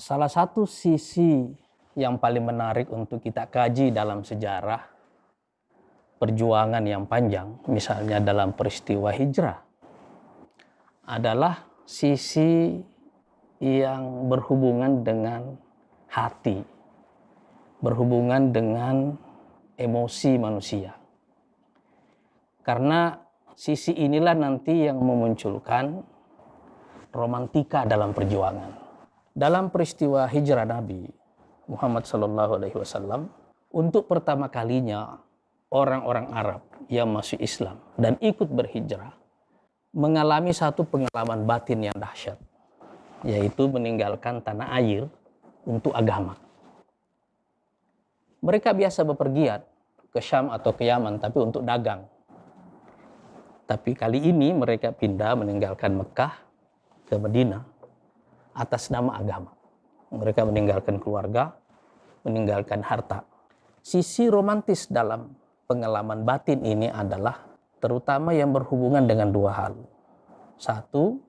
Salah satu sisi yang paling menarik untuk kita kaji dalam sejarah perjuangan yang panjang, misalnya dalam peristiwa hijrah, adalah sisi yang berhubungan dengan hati, berhubungan dengan emosi manusia. Karena sisi inilah nanti yang memunculkan romantika dalam perjuangan. Dalam peristiwa hijrah Nabi Muhammad SAW, untuk pertama kalinya orang-orang Arab yang masuk Islam dan ikut berhijrah mengalami satu pengalaman batin yang dahsyat, yaitu meninggalkan tanah air untuk agama. Mereka biasa bepergian ke Syam atau ke Yaman, tapi untuk dagang. Tapi kali ini mereka pindah meninggalkan Mekah ke Madinah atas nama agama. Mereka meninggalkan keluarga, meninggalkan harta. Sisi romantis dalam pengalaman batin ini adalah terutama yang berhubungan dengan dua hal. Satu,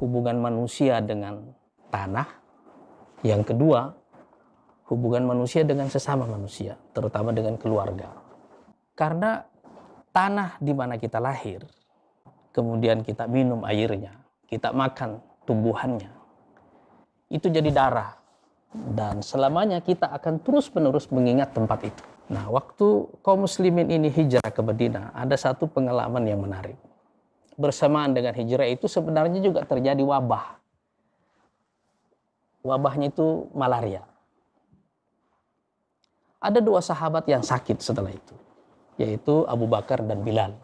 hubungan manusia dengan tanah. Yang kedua, hubungan manusia dengan sesama manusia, terutama dengan keluarga. Karena tanah di mana kita lahir, kemudian kita minum airnya, kita makan tumbuhannya, itu jadi darah. Dan selamanya kita akan terus-menerus mengingat tempat itu. Nah, waktu kaum muslimin ini hijrah ke Madinah, ada satu pengalaman yang menarik. Bersamaan dengan hijrah itu sebenarnya juga terjadi wabah. Wabahnya itu malaria. Ada dua sahabat yang sakit setelah itu, yaitu Abu Bakar dan Bilal.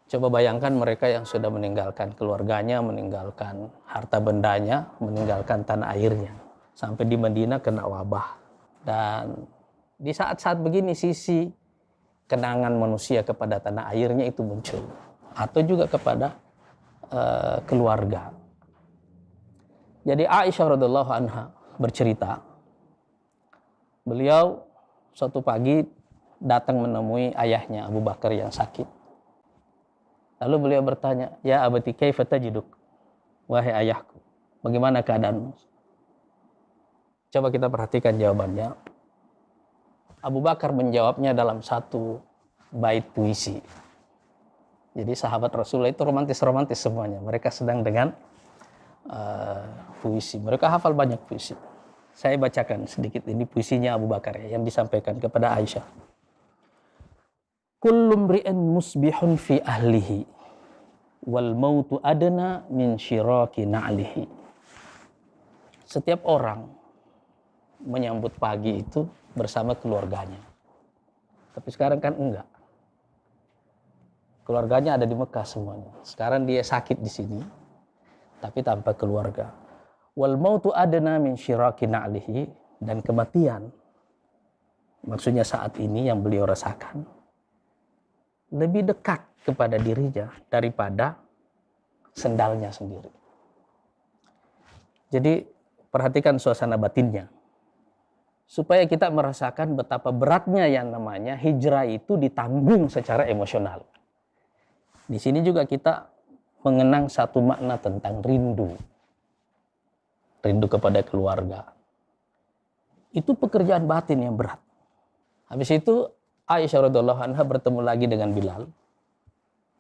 Coba bayangkan mereka yang sudah meninggalkan keluarganya, meninggalkan harta bendanya, meninggalkan tanah airnya. Sampai di Madinah kena wabah. Dan di saat-saat begini sisi kenangan manusia kepada tanah airnya itu muncul. Atau juga kepada keluarga. Jadi Aisyah radhiyallahu anha bercerita, beliau suatu pagi datang menemui ayahnya Abu Bakar yang sakit. Lalu beliau bertanya, "Ya abati kaifa tajiduk?" Wahai ayahku, bagaimana keadaanmu? Coba kita perhatikan jawabannya. Abu Bakar menjawabnya dalam satu bait puisi. Jadi sahabat Rasulullah itu romantis-romantis semuanya. Mereka sedang dengan puisi. Mereka hafal banyak puisi. Saya bacakan sedikit ini puisinya Abu Bakar yang disampaikan kepada Aisyah. Kullu mri'in musbihun fi ahlihi wal mautu adna min syiraki na'lihi. Setiap orang menyambut pagi itu bersama keluarganya. Tapi sekarang kan enggak. Keluarganya ada di Mekah semuanya. Sekarang dia sakit di sini, tapi tanpa keluarga. Wal mautu adna min syiraki na'lihi, dan kematian, maksudnya saat ini yang beliau rasakan, lebih dekat kepada dirinya daripada sendalnya sendiri. Jadi perhatikan suasana batinnya. Supaya kita merasakan betapa beratnya yang namanya hijrah itu ditanggung secara emosional. Di sini juga kita mengenang satu makna tentang rindu. Rindu kepada keluarga. Itu pekerjaan batin yang berat. Habis itu Aisyah radhiyallahu anha bertemu lagi dengan Bilal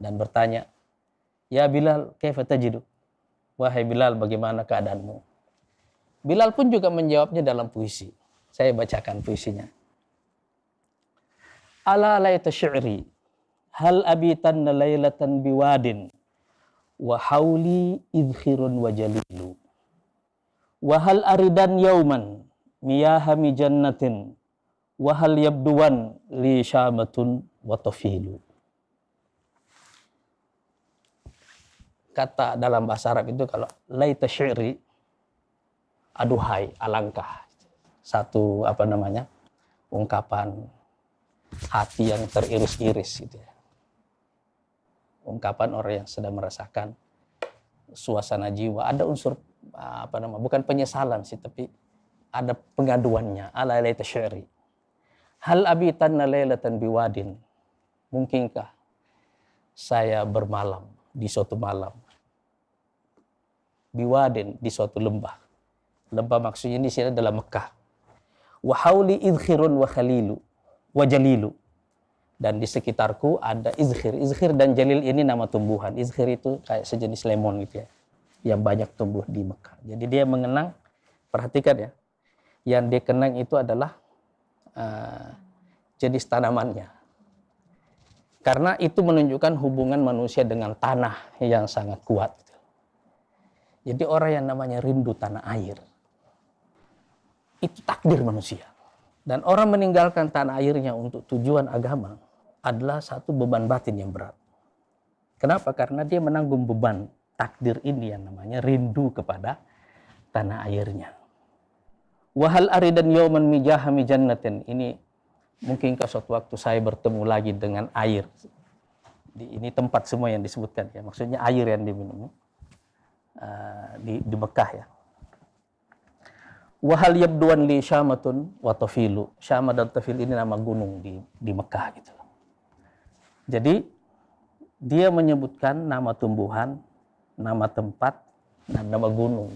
dan bertanya, "Ya Bilal, kaifa tajidu?" Wahai Bilal, bagaimana keadaanmu? Bilal pun juga menjawabnya dalam puisi. Saya bacakan puisinya. Ala laita syi'ri hal abitanna lailatan biwadin wa hauli idkhirun wa jalilu wa hal aridan yauman miyahami jannatin wahal yabduwan li syamatun wa tafilu. Kata dalam bahasa Arab itu kalau laita syi'ri, aduhai, alangkah. Satu ungkapan hati yang teriris-iris gitu ya. Ungkapan orang yang sedang merasakan suasana jiwa, ada unsur bukan penyesalan sih, tapi ada pengaduannya. Ala laita syi'ri hal abitanna lailatan biwadin, mungkinkah saya bermalam di suatu malam, biwadin, di suatu lembah, Lembah maksudnya di sini adalah Mekah. Wa hauli idkhirun wa khalilu wa jalilu. Dan di sekitarku ada izkhir. Izkhir dan jalil ini nama tumbuhan. Izkhir itu kayak sejenis lemon gitu ya, yang banyak tumbuh di Mekah. Jadi dia mengenang, perhatikan ya, yang dia kenang itu adalah jenis tanamannya. Karena itu menunjukkan hubungan manusia dengan tanah yang sangat kuat. Jadi orang yang namanya rindu tanah air, itu takdir manusia. Dan orang meninggalkan tanah airnya untuk tujuan agama adalah satu beban batin yang berat. Kenapa? Karena dia menanggung beban takdir ini yang namanya rindu kepada tanah airnya. Wahal aridan yawman mijahami jannatin. Ini mungkin ke suatu waktu saya bertemu lagi dengan air. Ini tempat semua yang disebutkan ya. Maksudnya air yang diminum di Mekah ya. Wahal yabduan li syamatun wa tafilu. Syamah dan tafil ini nama gunung di Mekah gitu. Jadi dia menyebutkan nama tumbuhan, nama tempat, dan nama gunung.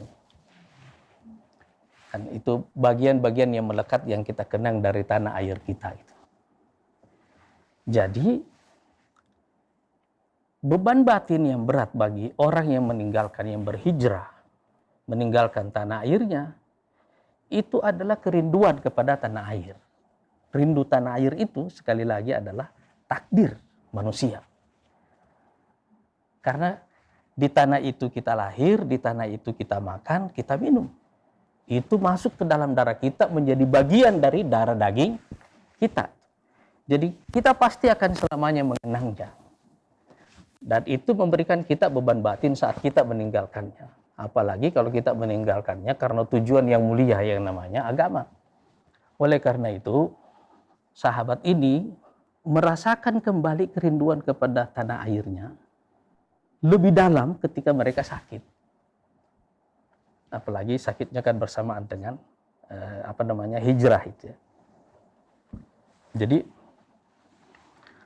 Dan itu bagian-bagian yang melekat yang kita kenang dari tanah air kita itu. Jadi beban batin yang berat bagi orang yang meninggalkan, yang berhijrah, meninggalkan tanah airnya, itu adalah kerinduan kepada tanah air. Rindu tanah air itu sekali lagi adalah takdir manusia. Karena di tanah itu kita lahir, di tanah itu kita makan, kita minum. Itu masuk ke dalam darah kita, menjadi bagian dari darah daging kita. Jadi kita pasti akan selamanya mengenangnya. Dan itu memberikan kita beban batin saat kita meninggalkannya. Apalagi kalau kita meninggalkannya karena tujuan yang mulia yang namanya agama. Oleh karena itu, sahabat ini merasakan kembali kerinduan kepada tanah airnya lebih dalam ketika mereka sakit. Apalagi sakitnya kan bersamaan dengan hijrah itu ya. Jadi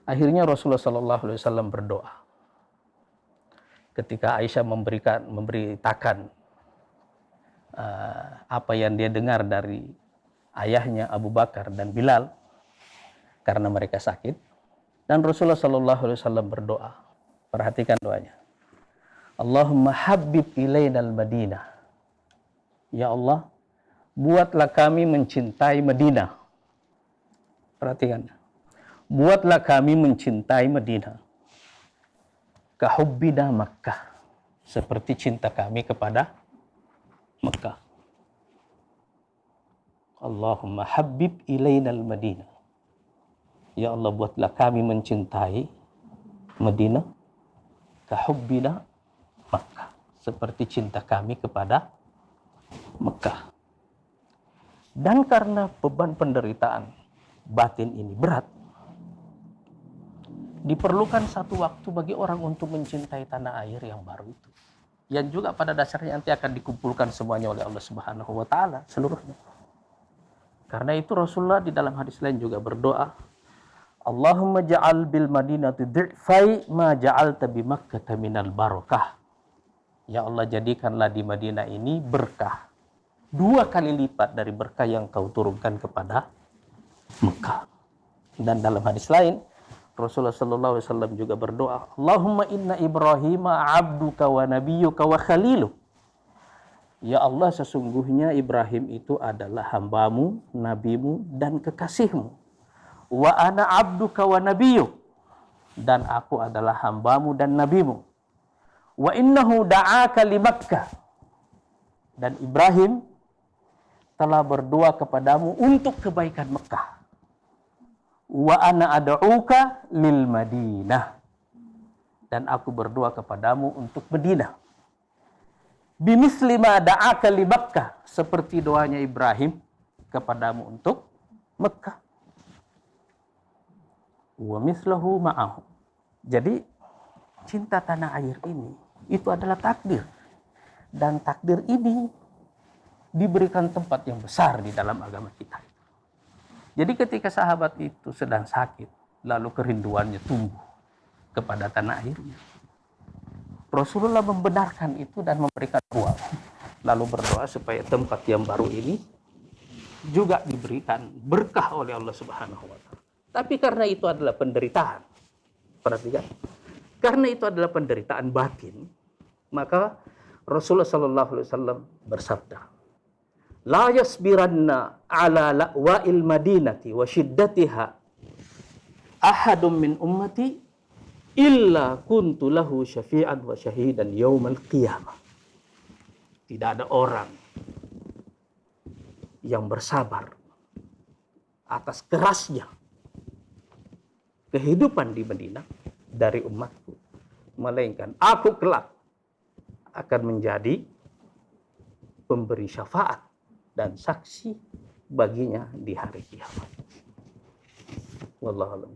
akhirnya Rasulullah SAW berdoa. Ketika Aisyah memberitakan apa yang dia dengar dari ayahnya Abu Bakar dan Bilal karena mereka sakit, dan Rasulullah SAW berdoa. Perhatikan doanya. Allahumma habbib ilainal Madinah. Ya Allah, buatlah kami mencintai Madinah. Perhatikan. Buatlah kami mencintai Madinah. Kahubbina Makkah, seperti cinta kami kepada Mekah. Allahumma habbib ilainal Madinah. Ya Allah, buatlah kami mencintai Madinah. Kahubbina Makkah, seperti cinta kami kepada Mekah. Dan karena beban penderitaan batin ini berat, diperlukan satu waktu bagi orang untuk mencintai tanah air yang baru itu. Yang juga pada dasarnya nanti akan dikumpulkan semuanya oleh Allah Subhanahu wa Ta'ala seluruhnya. Karena itu Rasulullah di dalam hadis lain juga berdoa, Allahumma ja'al bil Madinati dhi'fai ma ja'alta bi Makkah minal barakah. Ya Allah, jadikanlah di Madinah ini berkah 2 kali lipat dari berkah yang kau turunkan kepada Mekah. Dan dalam hadis lain Rasulullah SAW juga berdoa, Allahumma inna Ibrahim abduka wa nabiyyuka wa khalilu. Ya Allah, sesungguhnya Ibrahim itu adalah hambamu, nabimu, dan kekasihmu. Wa ana abduka wa nabiyyuk. Dan aku adalah hambamu dan nabimu. Wa innahu da'aka li Makkah. Dan Ibrahim telah berdoa kepadamu untuk kebaikan Mekah. Wa ana ad'uka lil Madinah. Dan aku berdoa kepadamu untuk Madinah. Bimisli ma da'aka li Makkah, seperti doanya Ibrahim kepadamu untuk Mekah. Wa mislahu ma'ahu. Jadi cinta tanah air ini itu adalah takdir. Dan takdir ini diberikan tempat yang besar di dalam agama kita. Jadi ketika sahabat itu sedang sakit, lalu kerinduannya tumbuh kepada tanah airnya, Rasulullah membenarkan itu dan memberikan ruang lalu berdoa supaya tempat yang baru ini juga diberikan berkah oleh Allah Subhanahu wa taala. Tapi karena itu adalah penderitaan, perhatikan, karena itu adalah penderitaan batin, maka Rasulullah sallallahu alaihi wasallam bersabda, "La yasbiranna ala la'wa'il madinati wa shiddatiha ahadun min ummati illa kuntu lahu syafi'an wa syahidan yaumal qiyamah." Tidak ada orang yang bersabar atas kerasnya kehidupan di Madinah dari umatku, melainkan aku kelak akan menjadi pemberi syafaat dan saksi baginya di hari kiamat. Wallahu a'lam.